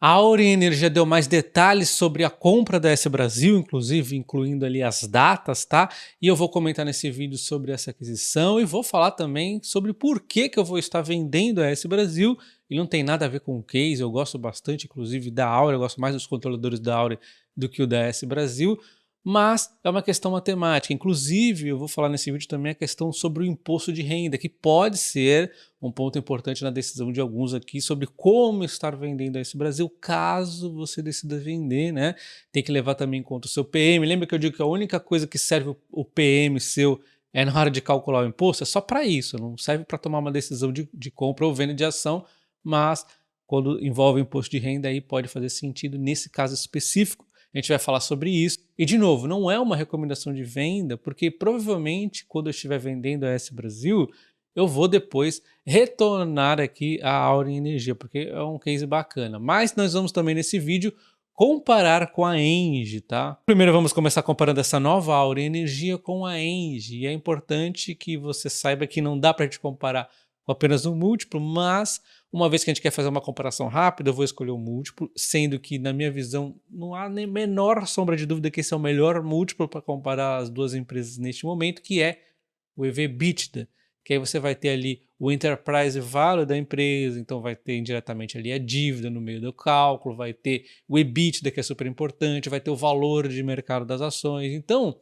A Auren Energia deu mais detalhes sobre a compra da S Brasil, inclusive incluindo ali as datas, tá? E eu vou comentar nesse vídeo sobre essa aquisição e vou falar também sobre por que eu vou estar vendendo a S Brasil. E não tem nada a ver com o case, eu gosto bastante, inclusive, da Auren, eu gosto mais dos controladores da Auren do que o da S Brasil, mas é uma questão matemática. Inclusive, eu vou falar nesse vídeo também a questão sobre o imposto de renda, que pode ser um ponto importante na decisão de alguns aqui sobre como estar vendendo a S Brasil, caso você decida vender, né? Tem que levar também em conta o seu PM. Lembra que eu digo que a única coisa que serve o PM seu é na hora de calcular o imposto? É só para isso, não serve para tomar uma decisão de compra ou venda de ação, mas quando envolve imposto de renda aí pode fazer sentido nesse caso específico. A gente vai falar sobre isso. E, de novo, não é uma recomendação de venda, porque provavelmente quando eu estiver vendendo a S Brasil, eu vou depois retornar aqui a Auren Energia, porque é um case bacana. Mas nós vamos também nesse vídeo comparar com a Engie, tá? Primeiro vamos começar comparando essa nova Auren Energia com a Engie. E é importante que você saiba que não dá para a gente comparar com apenas um múltiplo, mas uma vez que a gente quer fazer uma comparação rápida, eu vou escolher o múltiplo, sendo que, na minha visão, não há nem menor sombra de dúvida que esse é o melhor múltiplo para comparar as duas empresas neste momento, que é o EV/EBITDA, que aí você vai ter ali o enterprise value da empresa, então vai ter indiretamente ali a dívida no meio do cálculo, vai ter o EBITDA, que é super importante, vai ter o valor de mercado das ações. Então,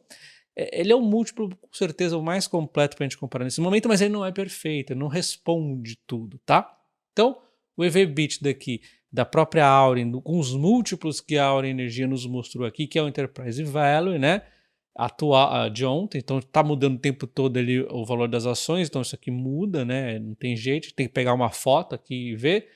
ele é um múltiplo, com certeza, o mais completo para a gente comparar nesse momento, mas ele não é perfeito, ele não responde tudo, tá? Então, o EV/EBITDA aqui da própria Auren, com os múltiplos que a Auren Energia nos mostrou aqui, que é o Enterprise Value, né? Atual de ontem, então está mudando o tempo todo ali o valor das ações, então isso aqui muda, né? Não tem jeito, tem que pegar uma foto aqui e ver.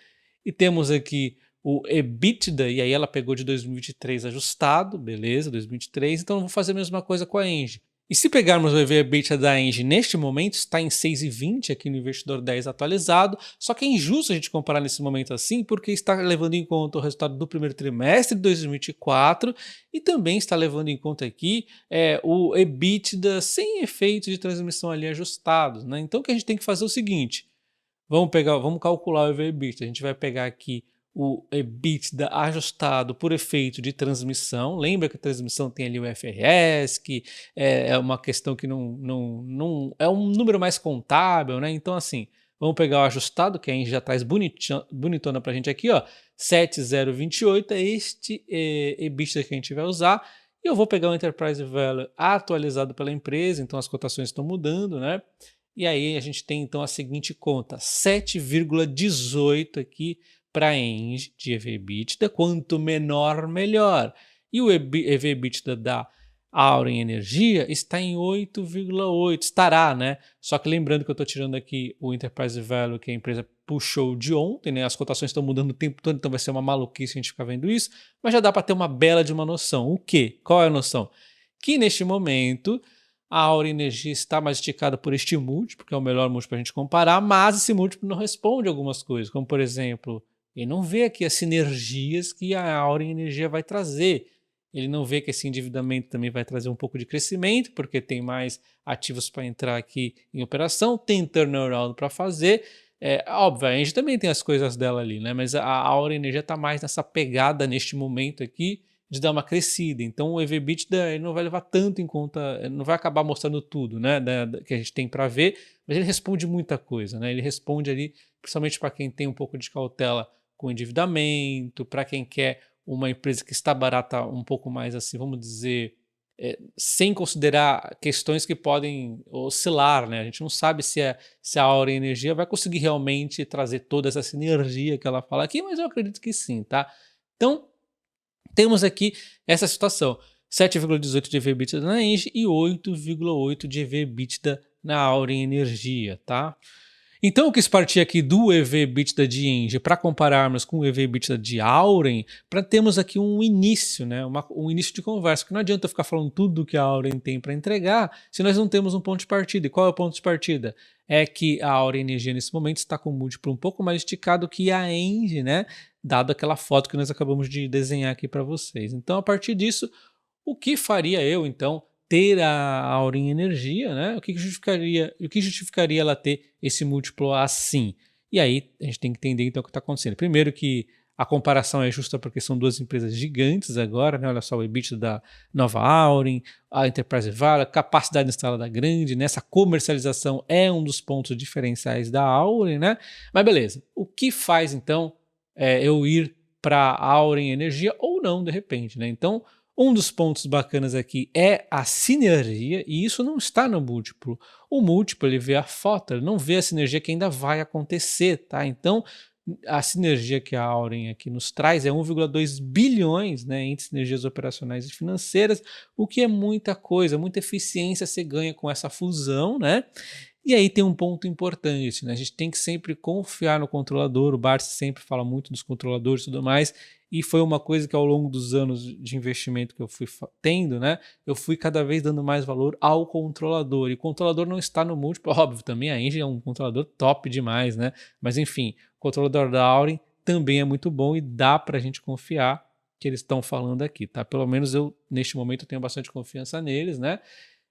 E temos aqui o EBITDA, e aí ela pegou de 2023 ajustado, beleza, 2023, então eu vou fazer a mesma coisa com a Engie. E se pegarmos o EV/EBITDA da Engie neste momento, está em 6,20 aqui no Investidor 10 atualizado, só que é injusto a gente comparar nesse momento assim, porque está levando em conta o resultado do primeiro trimestre de 2024 e também está levando em conta aqui o EBITDA sem efeito de transmissão ali ajustados, né? Então o que a gente tem que fazer é o seguinte, vamos calcular o EV/EBITDA, a gente vai pegar aqui o EBITDA ajustado por efeito de transmissão. Lembra que a transmissão tem ali o IFRS, que é uma questão que não é um número mais contábil, né? Então, assim, vamos pegar o ajustado, que a gente já traz bonitona para a gente aqui, ó, 7,028 é este EBITDA que a gente vai usar. E eu vou pegar o Enterprise Value atualizado pela empresa, então as cotações estão mudando, né? E aí a gente tem então a seguinte conta, 7,18 aqui para a Engie de EV/EBITDA, quanto menor, melhor. E o EV/EBITDA da Auren Energia está em 8,8, estará, né? Só que lembrando que eu estou tirando aqui o Enterprise Value que a empresa puxou de ontem, né? As cotações estão mudando o tempo todo, então vai ser uma maluquice a gente ficar vendo isso, mas já dá para ter uma bela de uma noção. O quê? Qual é a noção? Que neste momento a Auren Energia está mais esticada por este múltiplo, que é o melhor múltiplo para a gente comparar, mas esse múltiplo não responde a algumas coisas, como por exemplo, ele não vê aqui as sinergias que a Auren Energia vai trazer. Ele não vê que esse endividamento também vai trazer um pouco de crescimento, porque tem mais ativos para entrar aqui em operação, tem turnaround para fazer. Óbvio, a gente também tem as coisas dela ali, né? Mas a Auren Energia está mais nessa pegada neste momento aqui de dar uma crescida. Então o EV/EBITDA ele não vai levar tanto em conta, não vai acabar mostrando tudo, né, que a gente tem para ver, mas ele responde muita coisa, né? Ele responde ali, principalmente para quem tem um pouco de cautela com endividamento, para quem quer uma empresa que está barata um pouco mais assim, vamos dizer, sem considerar questões que podem oscilar, né? A gente não sabe se a Auren Energia vai conseguir realmente trazer toda essa sinergia que ela fala aqui, mas eu acredito que sim, tá? Então, temos aqui essa situação, 7,18 de EV/EBITDA na Engie e 8,8 de EV/EBITDA na Auren Energia, tá? Então eu quis partir aqui do EV/EBITDA de Engie para compararmos com o EV/EBITDA de Auren, para termos aqui um início, né? Um início de conversa, porque não adianta eu ficar falando tudo que a Auren tem para entregar se nós não temos um ponto de partida. E qual é o ponto de partida? É que a Auren Energia nesse momento está com um múltiplo um pouco mais esticado que a Engie, né? Dado aquela foto que nós acabamos de desenhar aqui para vocês. Então, a partir disso, o que faria eu, então, ter a Auren Energia, né? O que justificaria ela ter esse múltiplo assim? E aí, a gente tem que entender, então, o que está acontecendo. Primeiro que a comparação é justa porque são duas empresas gigantes agora, né? Olha só o EBITDA da Nova Auren, a Enterprise Value, a capacidade instalada grande, né? Essa comercialização é um dos pontos diferenciais da Auren, né? Mas beleza, o que faz então eu ir para a Auren Energia ou não, de repente, né? Então, um dos pontos bacanas aqui é a sinergia, e isso não está no múltiplo. O múltiplo, ele vê a foto, ele não vê a sinergia que ainda vai acontecer, tá? Então, a sinergia que a Auren aqui nos traz é 1,2 bilhões, né, entre sinergias operacionais e financeiras, o que é muita coisa, muita eficiência você ganha com essa fusão, né? E aí tem um ponto importante, né? A gente tem que sempre confiar no controlador, o Bart sempre fala muito dos controladores e tudo mais, e foi uma coisa que ao longo dos anos de investimento que eu fui tendo, né, eu fui cada vez dando mais valor ao controlador, e o controlador não está no múltiplo, óbvio, também a Engie é um controlador top demais, né, mas enfim, o controlador da Auren também é muito bom e dá para a gente confiar que eles estão falando aqui, tá? Pelo menos eu, neste momento, eu tenho bastante confiança neles, né?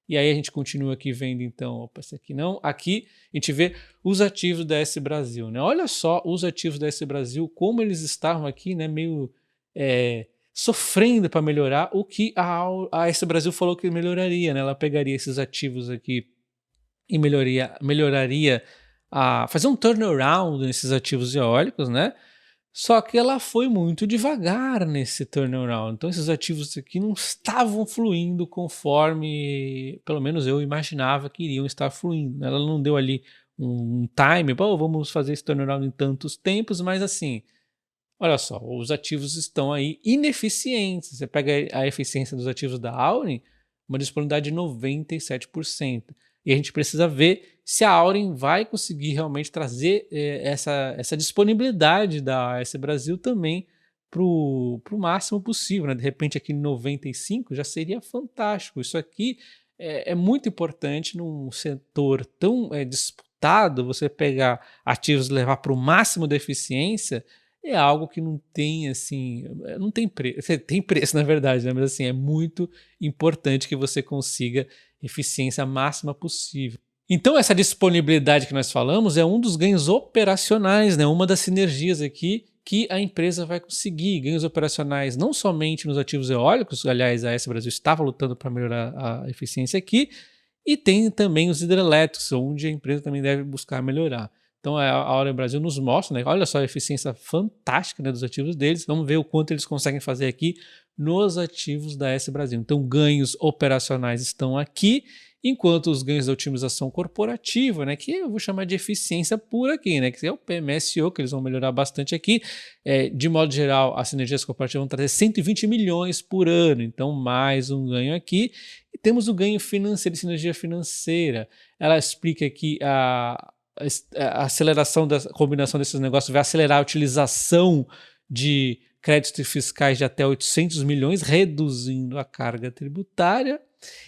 E aí a gente continua aqui vendo, então, opa, esse aqui não. Aqui a gente vê os ativos da S Brasil, né? Olha só os ativos da S Brasil, como eles estavam aqui, né? Meio sofrendo para melhorar o que a S Brasil falou que melhoraria, né? Ela pegaria esses ativos aqui e melhoraria fazer um turnaround nesses ativos eólicos, né? Só que ela foi muito devagar nesse turnaround. Então esses ativos aqui não estavam fluindo conforme, pelo menos eu imaginava que iriam estar fluindo. Ela não deu ali um time, pô, vamos fazer esse turnaround em tantos tempos, mas assim, olha só, os ativos estão aí ineficientes. Você pega a eficiência dos ativos da Auren, uma disponibilidade de 97%. E a gente precisa ver se a Auren vai conseguir realmente trazer essa disponibilidade da AS Brasil também para o máximo possível, né? De repente aqui em 95 já seria fantástico. Isso aqui é muito importante num setor tão disputado, você pegar ativos e levar para o máximo da eficiência é algo que não tem assim, não tem preço, tem preço na verdade, né? Mas assim, é muito importante que você consiga eficiência máxima possível. Então essa disponibilidade que nós falamos é um dos ganhos operacionais, né? Uma das sinergias aqui que a empresa vai conseguir, ganhos operacionais não somente nos ativos eólicos, aliás a S Brasil estava lutando para melhorar a eficiência aqui, e tem também os hidrelétricos, onde a empresa também deve buscar melhorar. Então a Auren Brasil nos mostra, né, olha só a eficiência fantástica, né, dos ativos deles, vamos ver o quanto eles conseguem fazer aqui nos ativos da S Brasil. Então ganhos operacionais estão aqui, enquanto os ganhos da otimização corporativa, né, que eu vou chamar de eficiência pura aqui, né, que é o PMSO, que eles vão melhorar bastante aqui. De modo geral, as sinergias corporativas vão trazer 120 milhões por ano, então mais um ganho aqui. E temos o ganho financeiro, sinergia financeira. Ela explica que a aceleração da combinação desses negócios vai acelerar a utilização de créditos fiscais de até 800 milhões, reduzindo a carga tributária.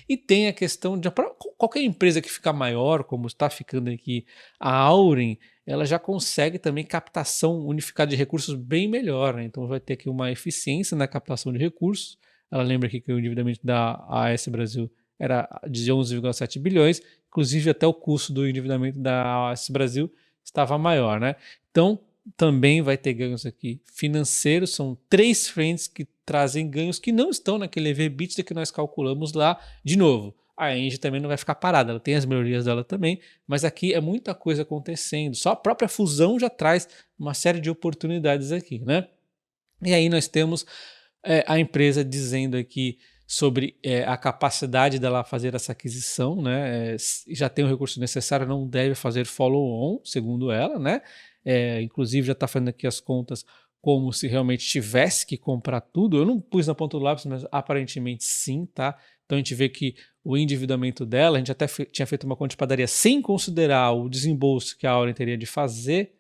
E tem a questão de qualquer empresa que ficar maior, como está ficando aqui a Auren, ela já consegue também captação unificada de recursos bem melhor, né? Então vai ter aqui uma eficiência na captação de recursos. Ela lembra aqui que o endividamento da AS Brasil era de 11,7 bilhões, inclusive até o custo do endividamento da AS Brasil estava maior, né? Então também vai ter ganhos aqui financeiros, são 3 frentes que trazem ganhos que não estão naquele EV/EBITDA que nós calculamos lá. De novo, a Engie também não vai ficar parada, ela tem as melhorias dela também, mas aqui é muita coisa acontecendo, só a própria fusão já traz uma série de oportunidades aqui, né? E aí nós temos a empresa dizendo aqui sobre a capacidade dela fazer essa aquisição, né? Já tem o recurso necessário, não deve fazer follow-on, segundo ela, né? Inclusive já está fazendo aqui as contas como se realmente tivesse que comprar tudo. Eu não pus na ponta do lápis, mas aparentemente sim, tá? Então a gente vê que o endividamento dela, a gente até tinha feito uma conta de padaria sem considerar o desembolso que a Auren teria de fazer.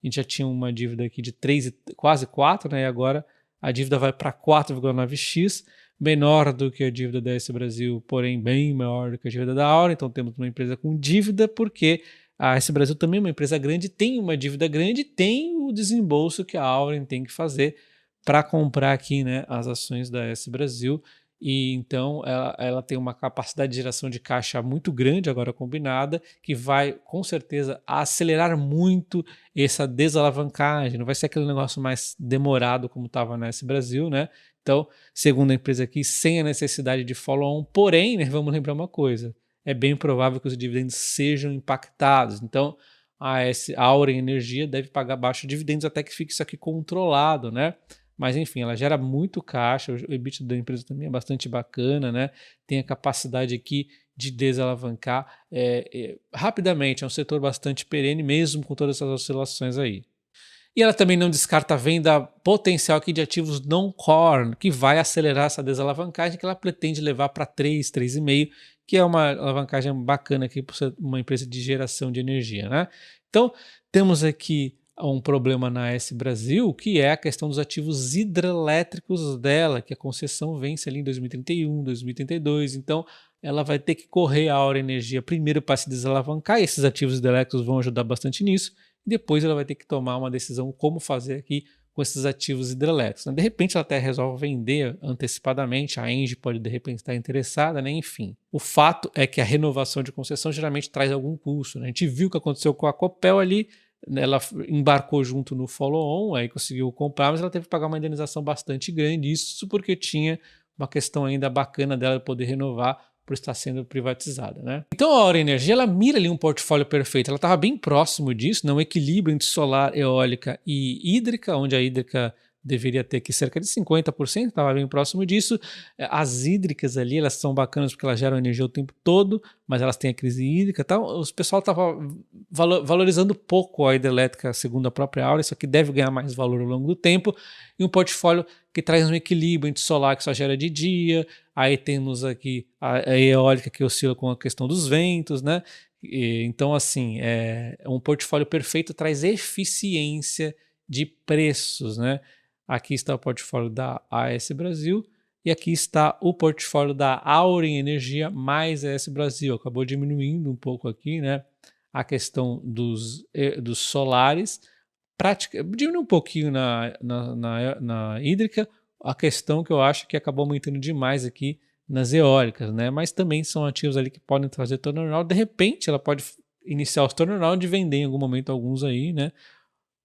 A gente já tinha uma dívida aqui de 3, quase 4, né? E agora a dívida vai para 4,9x, menor do que a dívida da S Brasil, porém bem maior do que a dívida da Auren. Então temos uma empresa com dívida, porque a S Brasil também é uma empresa grande, tem uma dívida grande, tem o desembolso que a Auren tem que fazer para comprar aqui, né, as ações da S Brasil. e então ela tem uma capacidade de geração de caixa muito grande agora combinada, que vai com certeza acelerar muito essa desalavancagem, não vai ser aquele negócio mais demorado como estava na S Brasil, né? Então, segundo a empresa aqui, sem a necessidade de follow-on, porém, né, vamos lembrar uma coisa, é bem provável que os dividendos sejam impactados, então a Auren Energia deve pagar baixos dividendos até que fique isso aqui controlado, né? Mas enfim, ela gera muito caixa, o EBITDA da empresa também é bastante bacana, né? Tem a capacidade aqui de desalavancar rapidamente, é um setor bastante perene, mesmo com todas essas oscilações aí. E ela também não descarta a venda potencial aqui de ativos não core, que vai acelerar essa desalavancagem que ela pretende levar para 3, 3,5, que é uma alavancagem bacana aqui por ser uma empresa de geração de energia, né? Então, temos aqui um problema na S Brasil, que é a questão dos ativos hidrelétricos dela, que a concessão vence ali em 2031, 2032, então ela vai ter que correr a Aura Energia primeiro para se desalavancar, e esses ativos hidrelétricos vão ajudar bastante nisso, e depois ela vai ter que tomar uma decisão como fazer aqui com esses ativos hidrelétricos, né? De repente ela até resolve vender antecipadamente, a Engie pode de repente estar interessada, né? Enfim. O fato é que a renovação de concessão geralmente traz algum custo, né? A gente viu o que aconteceu com a Copel ali, né? Ela embarcou junto no follow-on, aí conseguiu comprar, mas ela teve que pagar uma indenização bastante grande, isso porque tinha uma questão ainda bacana dela de poder renovar por estar sendo privatizada, né? Então a Aura Energia, ela mira ali um portfólio perfeito, ela estava bem próximo disso, né? Um equilíbrio entre solar, eólica e hídrica, onde a hídrica deveria ter aqui cerca de 50%, estava bem próximo disso. As hídricas ali, elas são bacanas porque elas geram energia o tempo todo, mas elas têm a crise hídrica e tal. O pessoal estava valorizando pouco a hidrelétrica, segundo a própria Aura, isso aqui deve ganhar mais valor ao longo do tempo, e um portfólio que traz um equilíbrio entre solar, que só gera de dia, aí temos aqui a eólica que oscila com a questão dos ventos, né? Então, assim, um portfólio perfeito traz eficiência de preços, né? Aqui está o portfólio da AS Brasil e aqui está o portfólio da Auren Energia mais AS Brasil. Acabou diminuindo um pouco aqui, né? A questão dos solares, diminui um pouquinho na hídrica, a questão que eu acho que acabou aumentando demais aqui nas eólicas, né? Mas também são ativos ali que podem trazer turnaround. De repente, ela pode iniciar os turnaround e vender em algum momento alguns aí, né?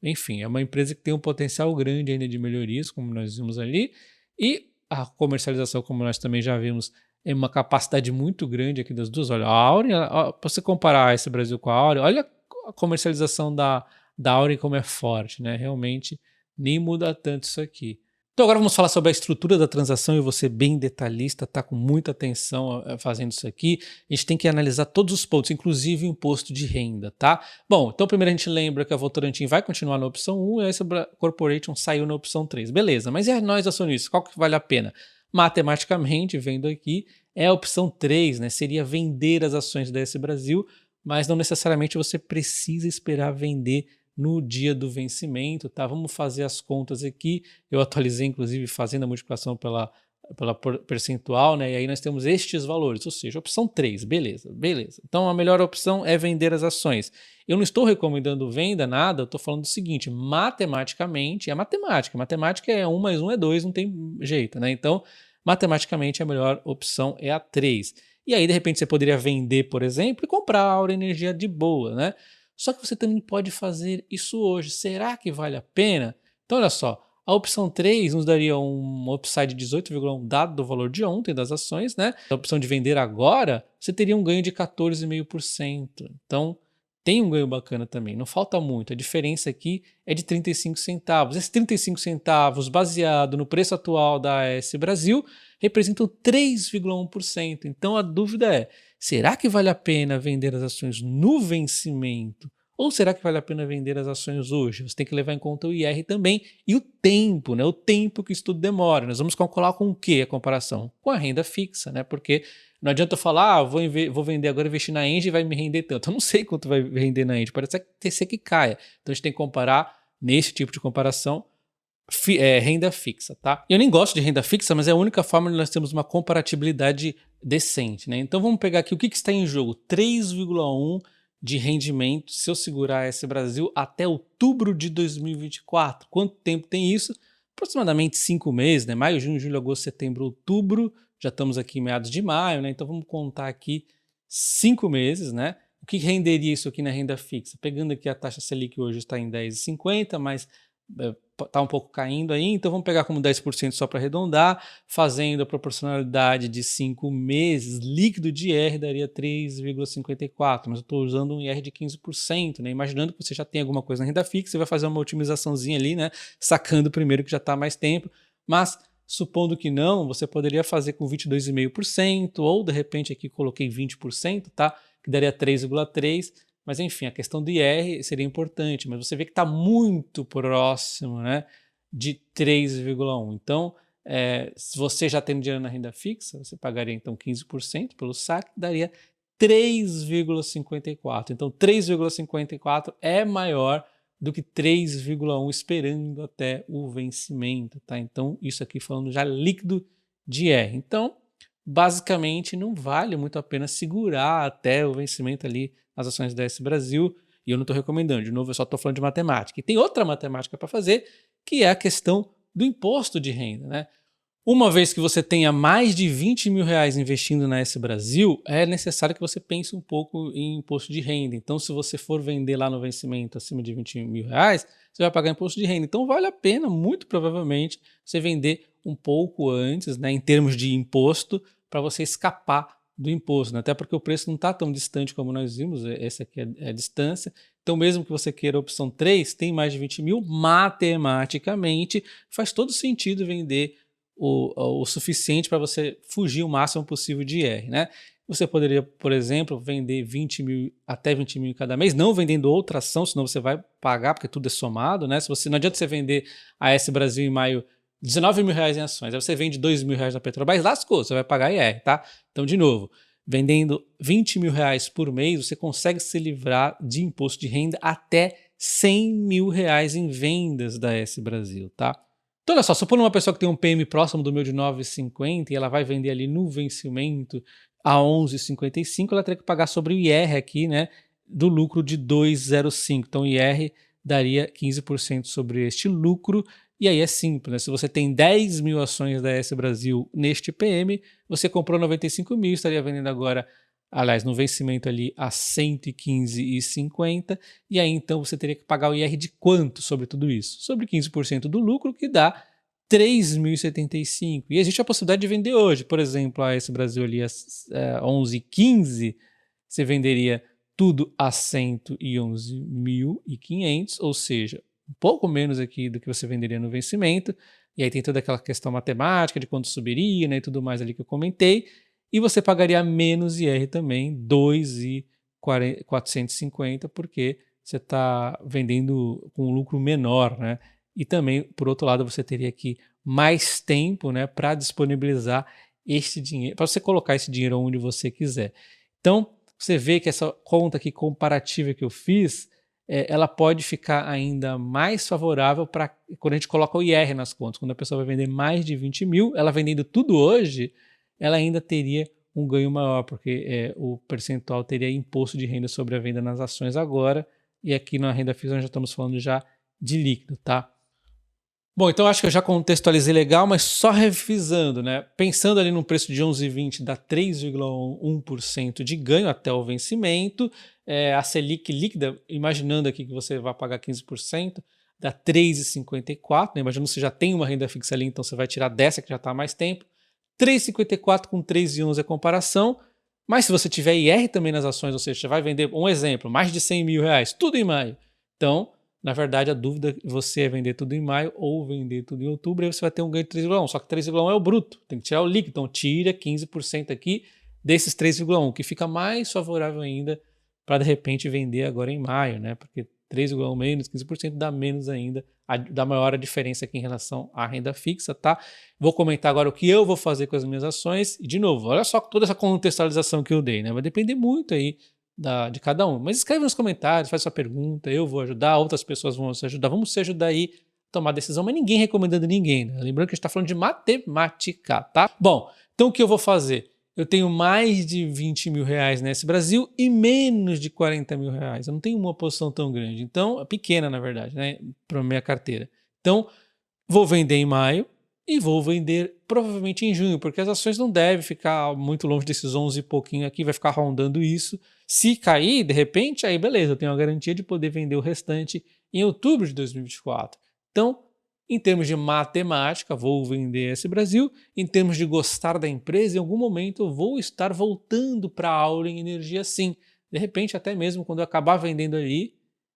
Enfim, é uma empresa que tem um potencial grande ainda de melhorias, como nós vimos ali, e a comercialização, como nós também já vimos, é uma capacidade muito grande aqui das duas. Olha, a Auren, para você comparar esse Brasil com a Auren, olha a comercialização da Auren como é forte, né? Realmente nem muda tanto isso aqui. Então agora vamos falar sobre a estrutura da transação e você bem detalhista, tá com muita atenção fazendo isso aqui. A gente tem que analisar todos os pontos, inclusive o imposto de renda, tá? Bom, então primeiro a gente lembra que a Votorantim vai continuar na opção 1 e a S Corporation saiu na opção 3. Beleza, mas e nós acionistas, qual que vale a pena? Matematicamente, vendo aqui, é a opção 3, né? Seria vender as ações da S Brasil, mas não necessariamente você precisa esperar vender no dia do vencimento, tá? Vamos fazer as contas aqui. Eu atualizei, inclusive, fazendo a multiplicação pela percentual, né? E aí nós temos estes valores, ou seja, opção 3, beleza. Então a melhor opção é vender as ações. Eu não estou recomendando venda, nada, eu estou falando do seguinte, matematicamente, matemática é 1 mais 1 é 2, não tem jeito, né? Então, matematicamente a melhor opção é a 3. E aí, de repente, você poderia vender, por exemplo, e comprar a Aura Energia de boa, né? Só que você também pode fazer isso hoje. Será que vale a pena? Então, olha só, a opção 3 nos daria um upside de 18,1 dado do valor de ontem das ações, né? A opção de vender agora, você teria um ganho de 14,5%. Então, tem um ganho bacana também, não falta muito. A diferença aqui é de 35 centavos. Esses 35 centavos, baseado no preço atual da AS Brasil, representam 3,1%. Então, a dúvida é, será que vale a pena vender as ações no vencimento? Ou será que vale a pena vender as ações hoje? Você tem que levar em conta o IR também e o tempo, né? O tempo que isso tudo demora. Nós vamos calcular com o que a comparação? Com a renda fixa, né? Porque não adianta eu falar, vou vender agora, investir na Engie e vai me render tanto. Eu não sei quanto vai render na Engie, pode ser que caia. Então a gente tem que comparar, nesse tipo de comparação, renda fixa, tá? Eu nem gosto de renda fixa, mas é a única forma de nós termos uma comparatibilidade decente, né? Então vamos pegar aqui o que está em jogo: 3,1 de rendimento se eu segurar esse Brasil até outubro de 2024. Quanto tempo tem isso? aproximadamente 5 meses, né? Maio, junho, julho, agosto, setembro, outubro, já estamos aqui em meados de maio, né? Então vamos contar aqui 5 meses, né? O que renderia isso aqui na renda fixa? Pegando aqui a taxa Selic hoje está em 10,50, mas está um pouco caindo aí, então vamos pegar como 10% só para arredondar, fazendo a proporcionalidade de 5 meses, líquido de IR daria 3,54, mas eu estou usando um IR de 15%, né? Imaginando que você já tem alguma coisa na renda fixa, você vai fazer uma otimizaçãozinha ali, né? Sacando primeiro que já está há mais tempo, mas supondo que não, você poderia fazer com 22,5%, ou de repente aqui coloquei 20%, tá? Que daria 3,3%, mas enfim, a questão do IR seria importante, mas você vê que está muito próximo, né, de 3,1%. Então, se você já tem dinheiro na renda fixa, você pagaria então 15% pelo saque, daria 3,54%. Então, 3,54% é maior do que 3,1 esperando até o vencimento, tá? Então, isso aqui falando já líquido de IR. Então, basicamente, não vale muito a pena segurar até o vencimento ali as ações da S Brasil, e eu não estou recomendando, de novo, eu só estou falando de matemática. E tem outra matemática para fazer, que é a questão do imposto de renda, né? Uma vez que você tenha mais de 20 mil reais investindo na S Brasil, é necessário que você pense um pouco em imposto de renda. Então, se você for vender lá no vencimento acima de 20 mil reais, você vai pagar imposto de renda. Então, vale a pena, muito provavelmente, você vender um pouco antes, né, em termos de imposto, para você escapar do imposto, né? Até porque o preço não está tão distante como nós vimos, essa aqui é a distância. Então, mesmo que você queira a opção 3, tem mais de 20 mil, matematicamente faz todo sentido vender o suficiente para você fugir o máximo possível de IR, né? Você poderia, por exemplo, vender 20 mil até 20 mil cada mês, não vendendo outra ação, senão você vai pagar, porque tudo é somado, né? Se você, não adianta você vender a S Brasil em maio 19 mil reais em ações, aí você vende 2 mil reais na Petrobras, lascou, você vai pagar IR, tá? Então, de novo, vendendo 20 mil reais por mês, você consegue se livrar de imposto de renda até 100 mil reais em vendas da S Brasil, tá? Então, olha só, supondo uma pessoa que tem um PM próximo do meu de 9,50 e ela vai vender ali no vencimento a 11,55, ela teria que pagar sobre o IR aqui, né, do lucro de 2,05. Então, o IR daria 15% sobre este lucro. E aí é simples, né? Se você tem 10 mil ações da S Brasil neste PM, você comprou 95 mil, estaria vendendo agora, aliás, no vencimento ali a 115,50, e aí então você teria que pagar o IR de quanto sobre tudo isso? Sobre 15% do lucro, que dá 3.075. E existe a possibilidade de vender hoje, por exemplo, a S Brasil ali a 11,15, você venderia tudo a 111.500, ou seja, um pouco menos aqui do que você venderia no vencimento, e aí tem toda aquela questão matemática de quanto subiria, né, e tudo mais ali que eu comentei, e você pagaria menos IR também, 2.450, porque você está vendendo com um lucro menor, né? E também, por outro lado, você teria aqui mais tempo, né, para disponibilizar este dinheiro, para você colocar esse dinheiro onde você quiser. Então, você vê que essa conta aqui comparativa que eu fiz, ela pode ficar ainda mais favorável para quando a gente coloca o IR nas contas. Quando a pessoa vai vender mais de 20 mil, ela vendendo tudo hoje, ela ainda teria um ganho maior, porque o percentual teria imposto de renda sobre a venda nas ações agora, e aqui na renda fixa nós já estamos falando já de líquido, tá? Bom, então acho que eu já contextualizei legal, mas só revisando, né? Pensando ali num preço de 11,20 dá 3,1% de ganho até o vencimento. A Selic líquida, imaginando aqui que você vai pagar 15%, dá 3,54, né? Imaginando que você já tem uma renda fixa ali, então você vai tirar dessa que já está há mais tempo. 3,54 com 3,11 é a comparação, mas se você tiver IR também nas ações, ou seja, você vai vender, um exemplo, mais de 100 mil reais, tudo em maio. Então, na verdade, a dúvida é você é vender tudo em maio ou vender tudo em outubro, aí você vai ter um ganho de 3,1, só que 3,1 é o bruto, tem que tirar o líquido, então tira 15% aqui desses 3,1, que fica mais favorável ainda para de repente vender agora em maio, né? Porque 3,1 menos 15% dá menos ainda, dá maior a diferença aqui em relação à renda fixa, tá? Vou comentar agora o que eu vou fazer com as minhas ações, e de novo, olha só toda essa contextualização que eu dei, né? Vai depender muito aí de cada um. Mas escreve nos comentários, faz sua pergunta, eu vou ajudar, outras pessoas vão se ajudar, vamos se ajudar aí a tomar decisão, mas ninguém recomendando ninguém, né? Lembrando que a gente está falando de matemática, tá? Bom, então o que eu vou fazer? Eu tenho mais de 20 mil reais nesse Brasil e menos de 40 mil reais. Eu não tenho uma posição tão grande, então, pequena na verdade, né, para minha carteira. Então, Vou vender em maio e vou vender provavelmente em junho, porque as ações não devem ficar muito longe desses 11 e pouquinho aqui, vai ficar rondando isso. Se cair, de repente, aí beleza, eu tenho a garantia de poder vender o restante em outubro de 2024. Então, em termos de matemática, vou vender esse Brasil. Em termos de gostar da empresa, em algum momento eu vou estar voltando para a Auren Energia sim. De repente, até mesmo quando eu acabar vendendo ali,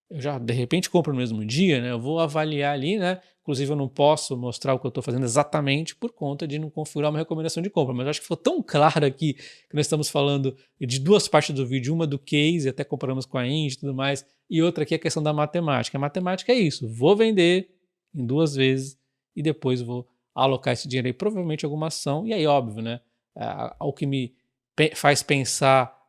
eu já de repente compro no mesmo dia, né? Eu vou avaliar ali, né? Inclusive eu não posso mostrar o que eu estou fazendo exatamente por conta de não configurar uma recomendação de compra, mas eu acho que ficou tão claro aqui que nós estamos falando de duas partes do vídeo, uma do case, até comparamos com a Indy e tudo mais, e outra aqui é a questão da matemática. A matemática é isso, vou vender em 2 vezes e depois vou alocar esse dinheiro aí, provavelmente alguma ação, e aí óbvio, né? O que me faz pensar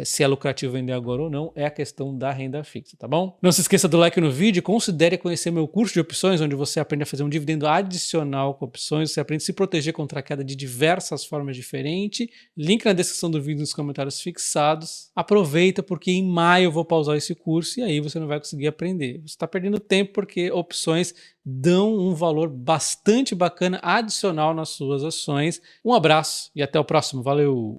se é lucrativo vender agora ou não, é a questão da renda fixa, tá bom? Não se esqueça do like no vídeo e considere conhecer meu curso de opções, onde você aprende a fazer um dividendo adicional com opções, você aprende a se proteger contra a queda de diversas formas diferentes. Link na descrição do vídeo nos comentários fixados. Aproveita porque em maio eu vou pausar esse curso e aí você não vai conseguir aprender. Você está perdendo tempo porque opções dão um valor bastante bacana adicional nas suas ações. Um abraço e até o próximo. Valeu!